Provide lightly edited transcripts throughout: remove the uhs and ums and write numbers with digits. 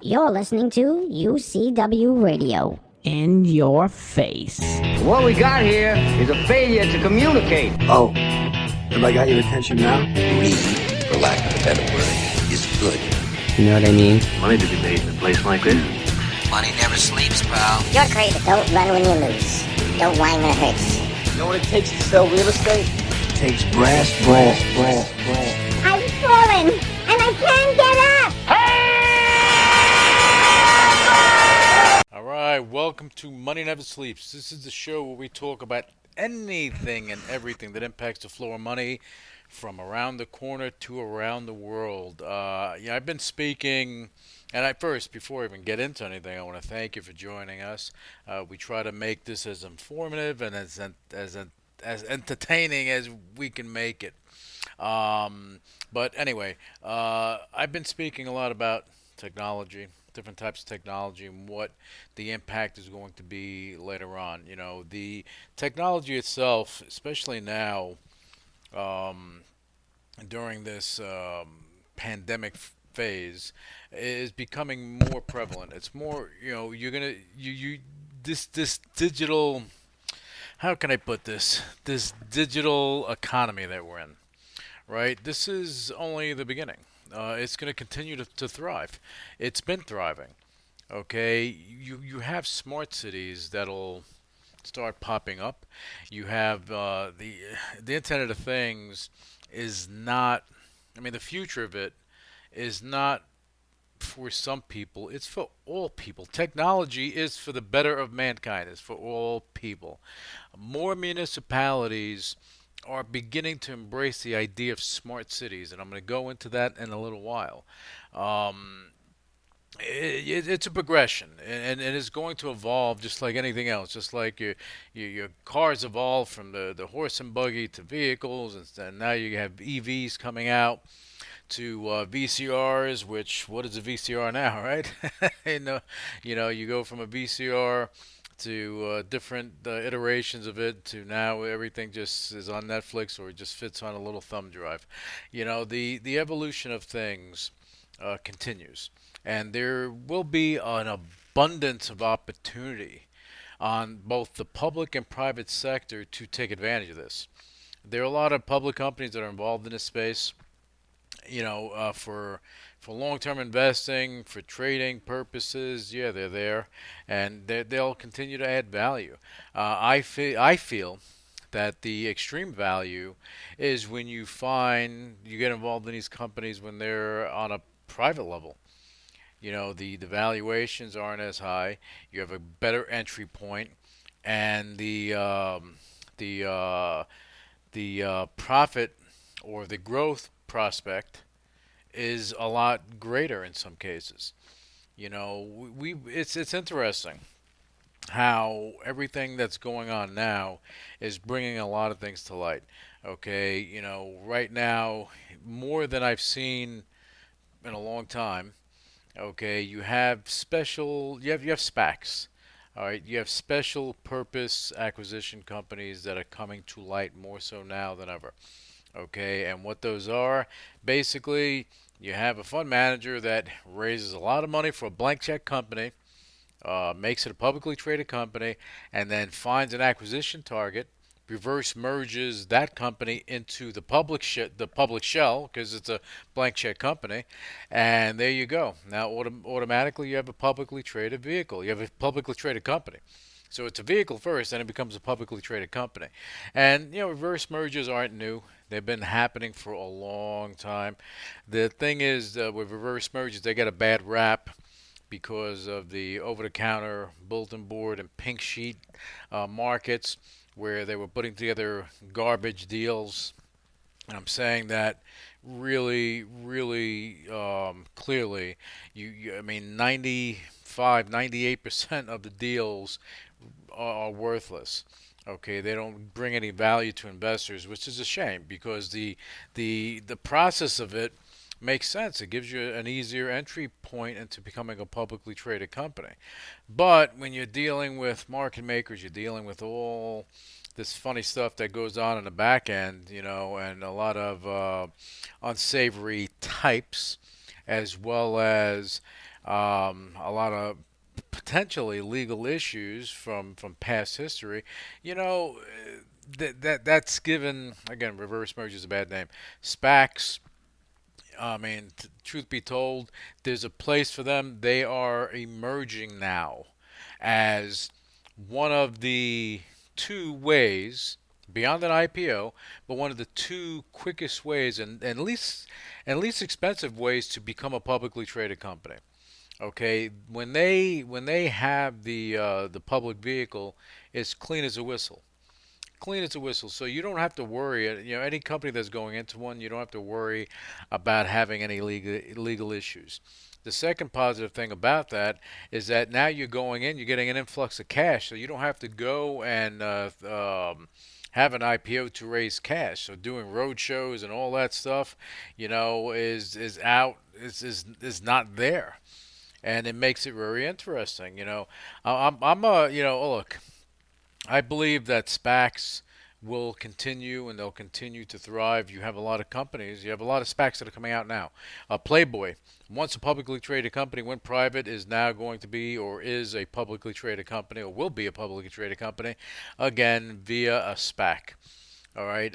You're listening to UCW Radio. In your face. What we got here is a failure to communicate. Oh, have I got your attention now? Greed, for lack of a better word, is good. You know what I mean? Money to be made in a place like this. Money never sleeps, pal. You're crazy. Don't run when you lose. Don't whine when it hurts. You know what it takes to sell real estate? It takes brass. I've fallen, and I can't get up! All right, welcome to Money Never Sleeps. This is the show where we talk about anything and everything that impacts the flow of money from around the corner to around the world. I've been speaking, and before I even get into anything, I want to thank you for joining us. We try to make this as informative and as entertaining as we can make it. But anyway, I've been speaking a lot about technology, different types of technology, and what the impact is going to be later on. You know, the technology itself, especially now, during this pandemic phase, is becoming more prevalent. It's more, you're gonna you this digital. How can I put this? This digital economy that we're in, right? This is only the beginning. It's going to continue to thrive. It's been thriving. Okay, you have smart cities that'll start popping up. You have the Internet of Things is not. I mean, the future of it is not for some people. It's for all people. Technology is for the better of mankind. It's for all people. More municipalities are beginning to embrace the idea of smart cities, and I'm going to go into that in a little while. It's a progression, and it's going to evolve just like anything else. Just like your cars evolve from the horse and buggy to vehicles, and now you have EVs coming out to VCRs. Which what is a VCR now, right? You go from a VCR to different iterations of it to now everything just is on Netflix or it just fits on a little thumb drive. The evolution of things continues, and there will be an abundance of opportunity on both the public and private sector to take advantage of this. There are a lot of public companies that are involved in this space, for long-term investing, for trading purposes. Yeah, they're there, and they'll continue to add value. I feel that the extreme value is when you get involved in these companies when they're on a private level. The valuations aren't as high. You have a better entry point, and the profit or the growth prospect is a lot greater in some cases. It's interesting how everything that's going on now is bringing a lot of things to light. Okay, right now more than I've seen in a long time. Okay, you have SPACs. All right, you have special purpose acquisition companies that are coming to light more so now than ever. Okay, and what those are, basically, you have a fund manager that raises a lot of money for a blank check company, makes it a publicly traded company, and then finds an acquisition target, reverse merges that company into the public shell because it's a blank check company, and there you go. Now, automatically, you have a publicly traded vehicle. You have a publicly traded company. So it's a vehicle first, then it becomes a publicly traded company. And, reverse mergers aren't new. They've been happening for a long time. The thing is, with reverse mergers, they get a bad rap because of the over-the-counter bulletin board and pink sheet markets where they were putting together garbage deals. And I'm saying that really, really clearly. I mean, 98% of the deals are worthless. Okay, they don't bring any value to investors, which is a shame because the process of it makes sense. It gives you an easier entry point into becoming a publicly traded company. But when you're dealing with market makers, you're dealing with all this funny stuff that goes on in the back end, and a lot of unsavory types, as well as a lot of potentially legal issues from past history. You know, that's given again. Reverse merge is a bad name. SPACs. I mean, truth be told, there's a place for them. They are emerging now as one of the two ways beyond an IPO, but one of the two quickest ways and least expensive ways to become a publicly traded company. Okay, when they have the public vehicle, it's clean as a whistle. Clean as a whistle. So you don't have to worry. You know, any company that's going into one, you don't have to worry about having any legal issues. The second positive thing about that is that now you're going in, you're getting an influx of cash, so you don't have to go and have an IPO to raise cash. So doing road shows and all that stuff, you know, is out is not there, and it makes it very interesting. You know, I'm a you know look. I believe that SPACs will continue and they'll continue to thrive. You have a lot of companies. You have a lot of SPACs that are coming out now. Playboy, once a publicly traded company, went private, is now going to be or is a publicly traded company or will be a publicly traded company again via a SPAC. All right.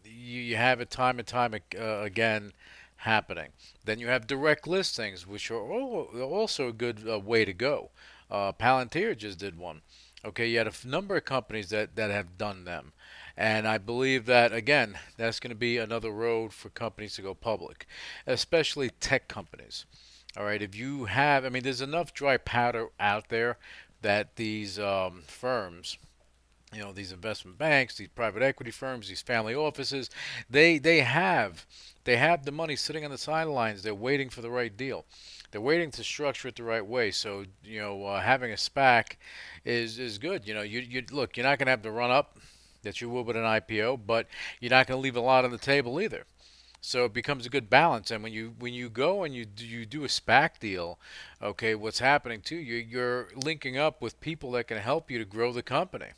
You have it time and time again happening. Then you have direct listings, which are also a good way to go. Palantir just did one. Okay, you had a number of companies that have done them. And I believe that, again, that's going to be another road for companies to go public, especially tech companies. All right, if you have, I mean, there's enough dry powder out there that these firms, you know, these investment banks, these private equity firms, these family offices, they have the money sitting on the sidelines. They're waiting for the right deal. They're waiting to structure it the right way. So you know, having a SPAC is good. You know, you look, you're not going to have the run up that you will with an IPO, but you're not going to leave a lot on the table either. So it becomes a good balance. And when you go and you do a SPAC deal, okay, what's happening too? You're linking up with people that can help you to grow the company.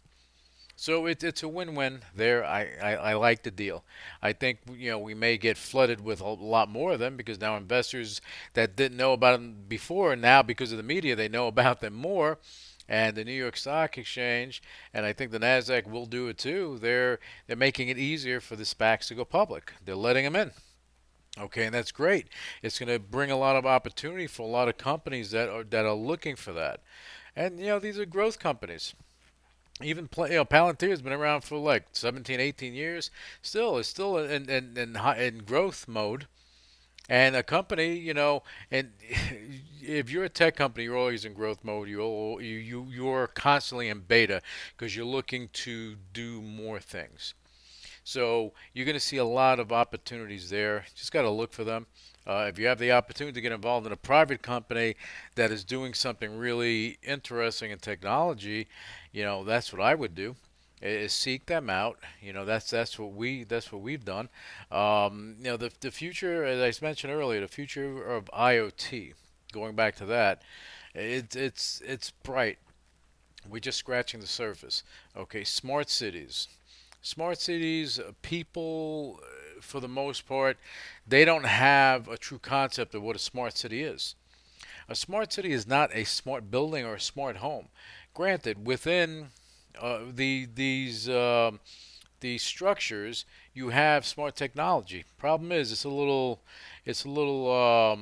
So it's a win-win there. I like the deal. I think you know we may get flooded with a lot more of them because now investors that didn't know about them before, now because of the media, they know about them more. And the New York Stock Exchange, and I think the Nasdaq will do it too. They're making it easier for the SPACs to go public. They're letting them in. Okay, and that's great. It's going to bring a lot of opportunity for a lot of companies that are looking for that. And you know these are growth companies. Even you know, Palantir has been around for like 17, 18 years. Still, it's still in growth mode. And a company, you know, and if you're a tech company, you're always in growth mode. You're constantly in beta because you're looking to do more things. So you're going to see a lot of opportunities there. Just got to look for them. If you have the opportunity to get involved in a private company that is doing something really interesting in technology, you know that's what I would do. Is seek them out. You know that's what we've done. You know the future, as I mentioned earlier, the future of IoT. Going back to that, it's bright. We're just scratching the surface. Okay, smart cities. Smart cities, people, for the most part, they don't have a true concept of what a smart city is. A smart city is not a smart building or a smart home. Granted, within these structures, you have smart technology. Problem is, it's a little. How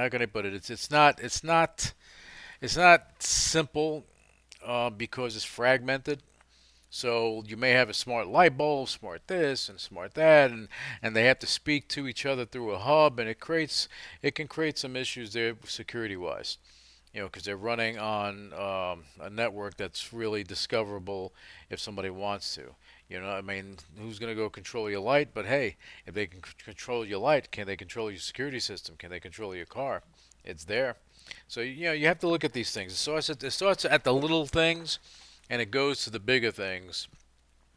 can I put it? It's not simple because it's fragmented. So you may have a smart light bulb, smart this and smart that, and they have to speak to each other through a hub, and it can create some issues there security wise. You know, because they're running on a network that's really discoverable if somebody wants to. You know, I mean, who's going to go control your light? But hey, if they can control your light, can they control your security system? Can they control your car? It's there. So you know, you have to look at these things. It starts at the little things and it goes to the bigger things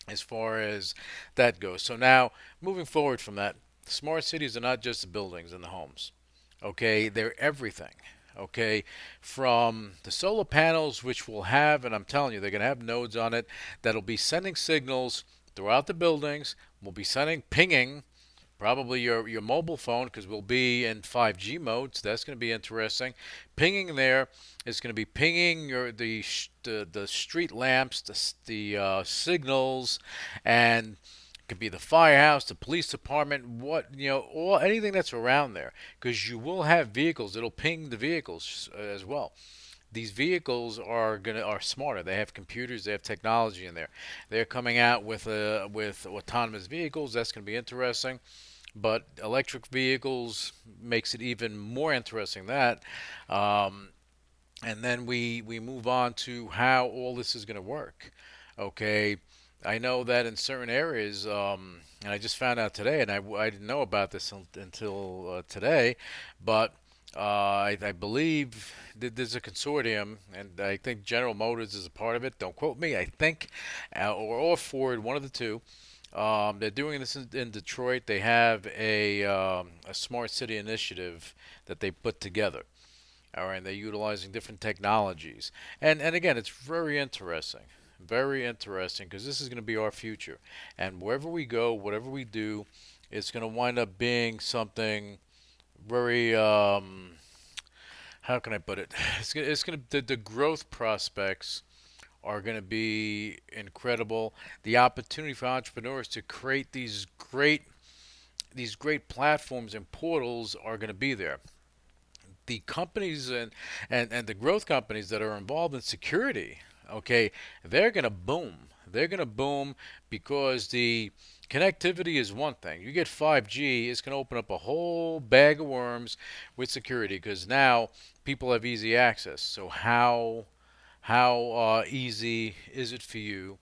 as far as that goes. So now, moving forward from that, smart cities are not just the buildings and the homes. Okay, they're everything. Okay, from the solar panels, which will have, and I'm telling you, they're going to have nodes on it that'll be sending signals throughout the buildings. Will be sending pinging Probably your mobile phone, because we'll be in 5G mode, so that's going to be interesting. Pinging there is going to be pinging the street lamps, the signals, and it could be the firehouse, the police department, all anything that's around there, because you will have vehicles. It'll ping the vehicles as well. These vehicles are smarter. They have computers. They have technology in there. They're coming out with autonomous vehicles. That's going to be interesting. But electric vehicles makes it even more interesting. That, and then we move on to how all this is going to work. Okay, I know that in certain areas, and I just found out today, and I didn't know about this until today, but I believe that there's a consortium, and I think General Motors is a part of it. Don't quote me. I think, or Ford, one of the two. They're doing this in Detroit. They have a smart city initiative that they put together. All right, and they're utilizing different technologies, and again, it's very interesting, because this is going to be our future, and wherever we go, whatever we do, it's going to wind up being something very how can I put it? It's gonna the growth prospects are going to be incredible. The opportunity for entrepreneurs to create these great platforms and portals are going to be there. The companies and the growth companies that are involved in security, okay, they're going to boom. They're going to boom because the connectivity is one thing. You get 5G, it's going to open up a whole bag of worms with security, because now people have easy access. So how easy is it for you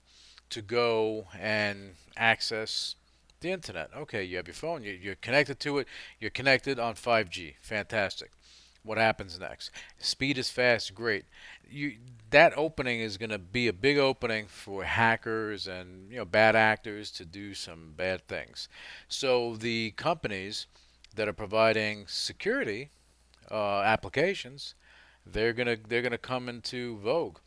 to go and access the internet? Okay, you have your phone, you're connected to it, you're connected on 5G. Fantastic. What happens next? Speed is fast, great. That opening is going to be a big opening for hackers and bad actors to do some bad things. So the companies that are providing security applications, they're gonna come into vogue.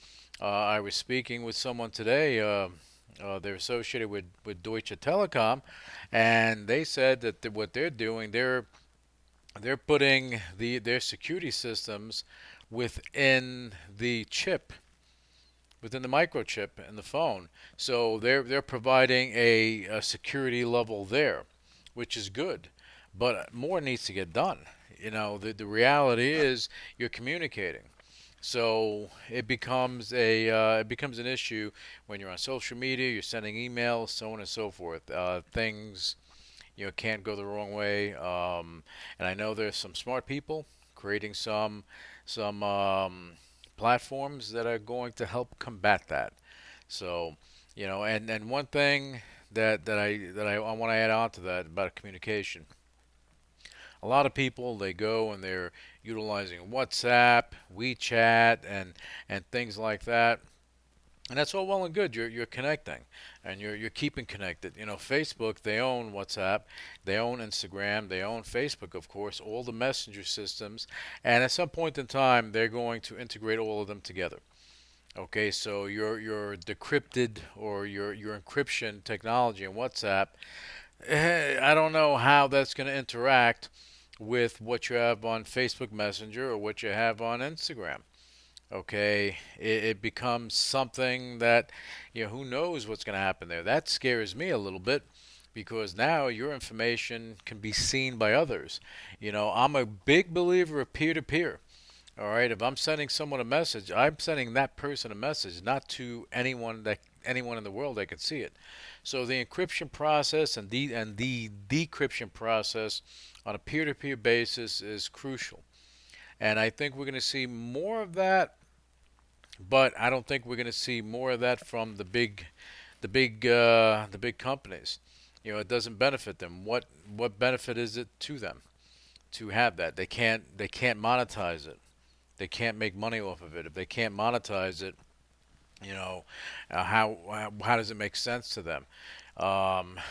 I was speaking with someone today. They're associated with Deutsche Telekom, and they said that what they're doing, they're putting their security systems within the chip, within the microchip in the phone. So they're providing a security level there, which is good. But more needs to get done. The reality is you're communicating. So it becomes an issue when you're on social media, you're sending emails, so on and so forth. Things can't go the wrong way. And I know there's some smart people creating some platforms that are going to help combat that. So, and one thing that I want to add on to that about communication. A lot of people, they go and they're utilizing WhatsApp, WeChat, and things like that. And that's all well and good. You're connecting, and you're keeping connected. Facebook, they own WhatsApp, they own Instagram, they own Facebook, of course, all the messenger systems, and at some point in time, they're going to integrate all of them together. Okay, so your decrypted or your encryption technology in WhatsApp, I don't know how that's going to interact with what you have on Facebook Messenger or what you have on Instagram. Okay, it becomes something that, who knows what's going to happen there. That scares me a little bit, because now your information can be seen by others. I'm a big believer of peer-to-peer. All right, if I'm sending someone a message, I'm sending that person a message, not to anyone in the world that can see it. So the encryption process and the decryption process on a peer-to-peer basis is crucial. And I think we're going to see more of that, but I don't think we're going to see more of that from the big companies. It doesn't benefit them. What benefit is it to them to have that? They can't monetize it. They can't make money off of it. If they can't monetize it, how does it make sense to them?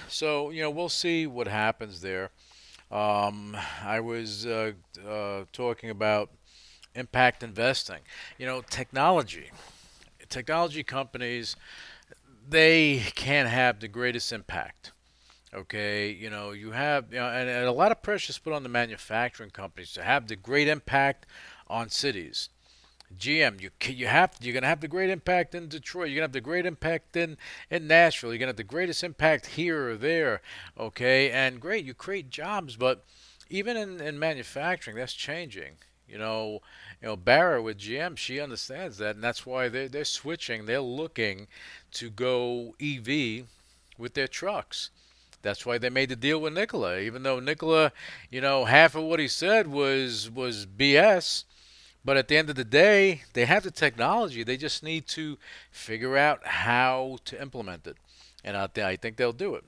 So we'll see what happens there. I was talking about impact investing. Technology companies, they can have the greatest impact. Okay, you have, and a lot of pressure is put on the manufacturing companies to have the great impact on cities. GM, you're gonna have the great impact in Detroit. You're gonna have the great impact in Nashville. You're gonna have the greatest impact here or there. Okay, and great, you create jobs, but even in manufacturing, that's changing. You know, Barra with GM, she understands that, and that's why they're switching. They're looking to go EV with their trucks. That's why they made the deal with Nikola, even though Nikola, half of what he said was BS. But at the end of the day, they have the technology. They just need to figure out how to implement it, and I think they'll do it.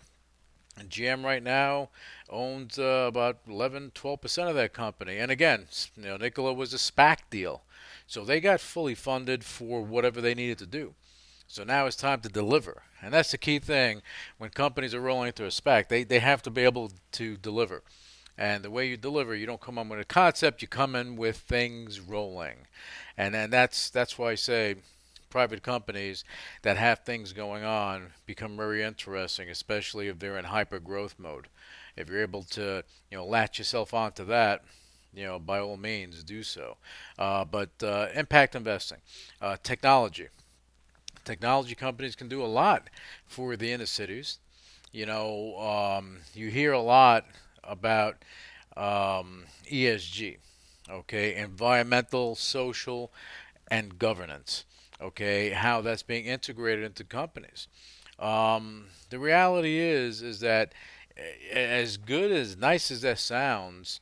And GM right now owns about 11, 12% of that company. And again, Nikola was a SPAC deal, so they got fully funded for whatever they needed to do. So now it's time to deliver. And that's the key thing when companies are rolling into a SPAC. They have to be able to deliver. And the way you deliver, you don't come in with a concept, you come in with things rolling. And that's why I say private companies that have things going on become very interesting, especially if they're in hyper growth mode. If you're able to, latch yourself onto that, by all means do so. But impact investing, technology. Technology companies can do a lot for the inner cities. You hear a lot about ESG, okay, environmental, social, and governance, okay, how that's being integrated into companies. The reality is that as good as nice as that sounds,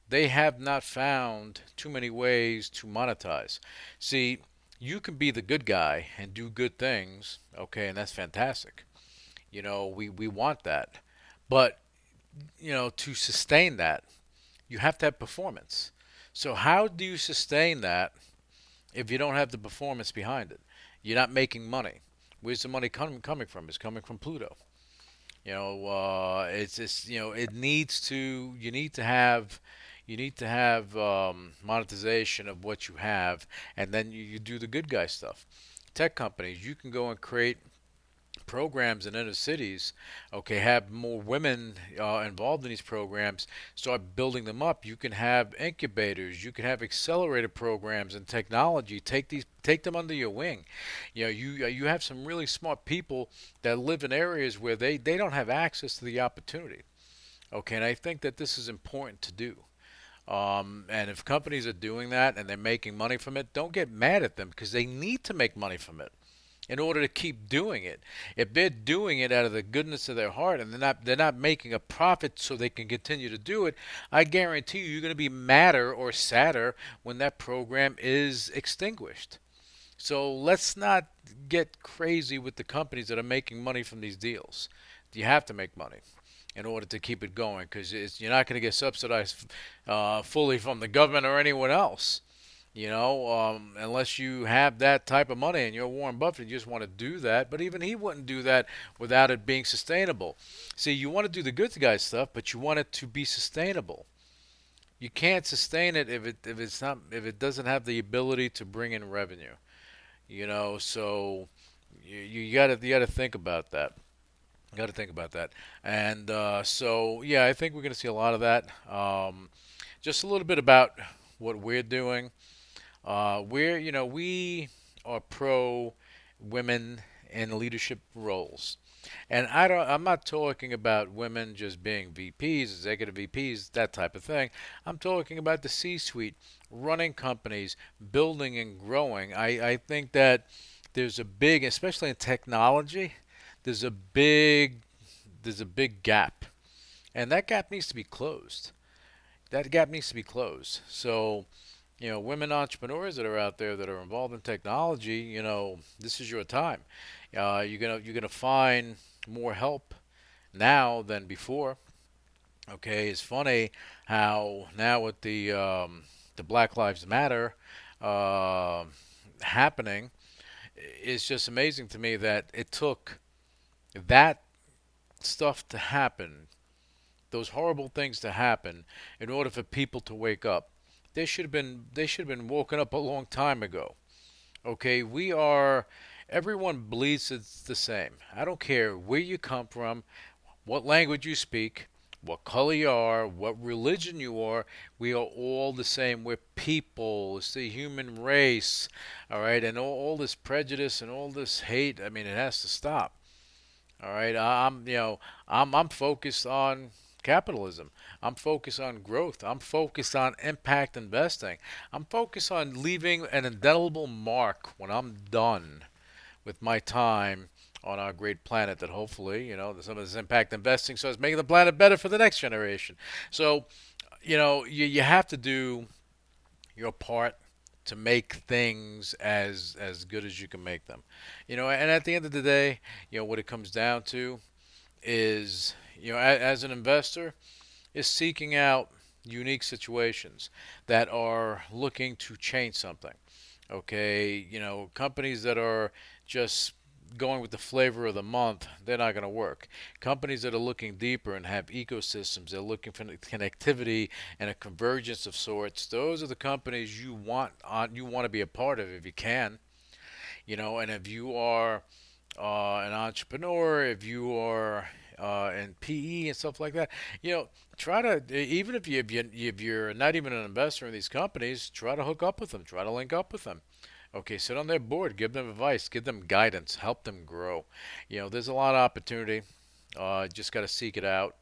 they have not found too many ways to monetize. See, you can be the good guy and do good things, okay, and that's fantastic. We want that. But, to sustain that, you have to have performance. So, how do you sustain that if you don't have the performance behind it? You're not making money. Where's the money coming from? It's coming from Pluto. It's just, it needs to, you need to have monetization of what you have, and then you do the good guy stuff. Tech companies, you can go and create programs in inner cities, okay, have more women involved in these programs, start building them up. You can have incubators, you can have accelerator programs and technology. Take them under your wing. You have some really smart people that live in areas where they don't have access to the opportunity. Okay, and I think that this is important to do. And if companies are doing that and they're making money from it, don't get mad at them because they need to make money from it in order to keep doing it. If they're doing it out of the goodness of their heart and they're not making a profit so they can continue to do it, I guarantee you're going to be madder or sadder when that program is extinguished. So let's not get crazy with the companies that are making money from these deals. You have to make money in order to keep it going because you're not going to get subsidized fully from the government or anyone else. Unless you have that type of money and you're Warren Buffett, you just want to do that. But even he wouldn't do that without it being sustainable. See, you want to do the good guy stuff, but you want it to be sustainable. You can't sustain it if it doesn't have the ability to bring in revenue. So you gotta think about that. Got to think about that. And so yeah, I think we're going to see a lot of that. Just a little bit about what we're doing. We are pro women in leadership roles. And I'm not talking about women just being VPs, executive VPs, that type of thing. I'm talking about the C-suite, running companies, building and growing. I think that there's a big, especially in technology, there's a big there's a big gap. And that gap needs to be closed. That gap needs to be closed. So, women entrepreneurs that are out there that are involved in technology, this is your time. You're gonna find more help now than before. Okay, it's funny how now with the Black Lives Matter uh, happening, it's just amazing to me that it took that stuff to happen, those horrible things to happen, in order for people to wake up. They should have been woken up a long time ago. Okay, we are everyone believes it's the same. I don't care where you come from, what language you speak, what color you are, what religion you are, we are all the same. We're people. It's the human race, all right? And all this prejudice and all this hate, I mean, it has to stop, all right? I'm focused on capitalism. I'm focused on growth. I'm focused on impact investing. I'm focused on leaving an indelible mark when I'm done with my time on our great planet, that hopefully, some of this impact investing starts making the planet better for the next generation. So, you have to do your part to make things as good as you can make them. And at the end of the day, what it comes down to is, as an investor, is seeking out unique situations that are looking to change something. Okay, companies that are just going with the flavor of the month, they're not going to work. Companies that are looking deeper and have ecosystems, they're looking for connectivity and a convergence of sorts. Those are the companies you want to be a part of if you can. And if you are an entrepreneur, if you are in PE and stuff like that, try to, even if you're not even an investor in these companies, try to hook up with them, try to link up with them. Okay, sit on their board, give them advice, give them guidance, help them grow. There's a lot of opportunity. Just got to seek it out,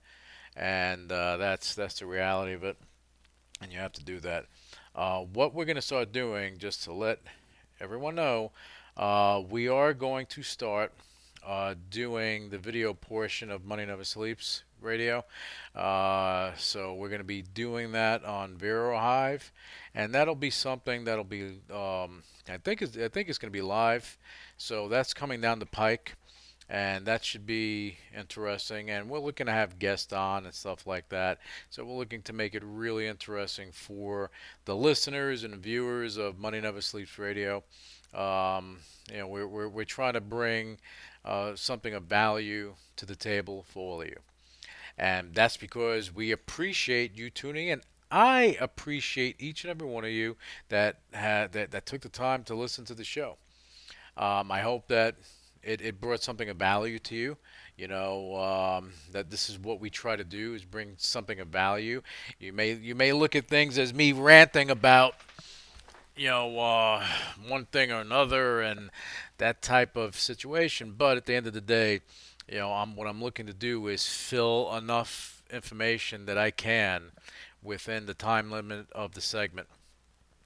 and that's the reality of it. And you have to do that. What we're going to start doing, just to let everyone know, we are going to start doing the video portion of Money Never Sleeps radio. So we're going to be doing that on Vero Hive, and that'll be something that'll be I think it's going to be live. So that's coming down the pike, and that should be interesting. And we're looking to have guests on and stuff like that. So we're looking to make it really interesting for the listeners and viewers of Money Never Sleeps radio. We're trying to bring something of value to the table for all of you. And that's because we appreciate you tuning in. I appreciate each and every one of you that took the time to listen to the show. I hope that it brought something of value to you. That this is what we try to do, is bring something of value. You may look at things as me ranting about one thing or another and that type of situation, but at the end of the day, what I'm looking to do is fill enough information that I can within the time limit of the segment.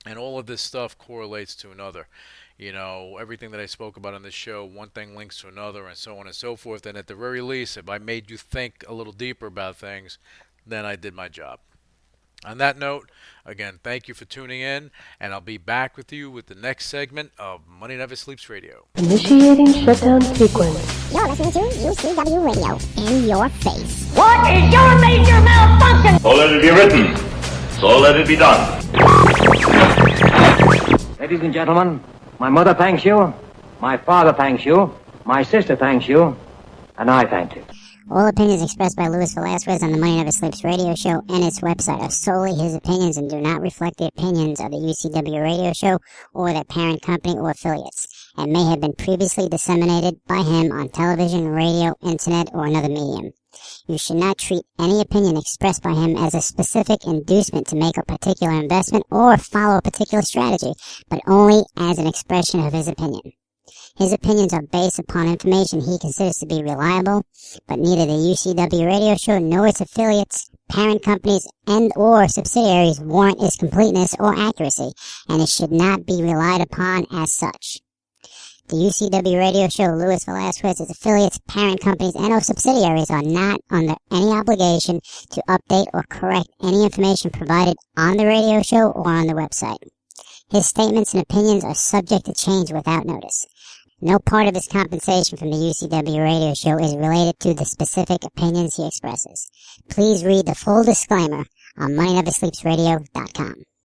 And all of this stuff correlates to another. Everything that I spoke about on this show, one thing links to another, and so on and so forth. And at the very least, if I made you think a little deeper about things, then I did my job. On that note, again, thank you for tuning in, and I'll be back with you with the next segment of Money Never Sleeps Radio. Initiating shutdown sequence. You're listening to UCW Radio. In your face. What is your major malfunction? So let it be written. So let it be done. Ladies and gentlemen, my mother thanks you, my father thanks you, my sister thanks you, and I thank you. All opinions expressed by Luis Velazquez on the Money Never Sleeps radio show and its website are solely his opinions and do not reflect the opinions of the UCW radio show or their parent company or affiliates, and may have been previously disseminated by him on television, radio, internet, or another medium. You should not treat any opinion expressed by him as a specific inducement to make a particular investment or follow a particular strategy, but only as an expression of his opinion. His opinions are based upon information he considers to be reliable, but neither the UCW radio show nor its affiliates, parent companies, and or subsidiaries warrant its completeness or accuracy, and it should not be relied upon as such. The UCW radio show, Luis Velazquez, its affiliates, parent companies, and or subsidiaries are not under any obligation to update or correct any information provided on the radio show or on the website. His statements and opinions are subject to change without notice. No part of his compensation from the UCW radio show is related to the specific opinions he expresses. Please read the full disclaimer on MoneyNeverSleepsRadio.com.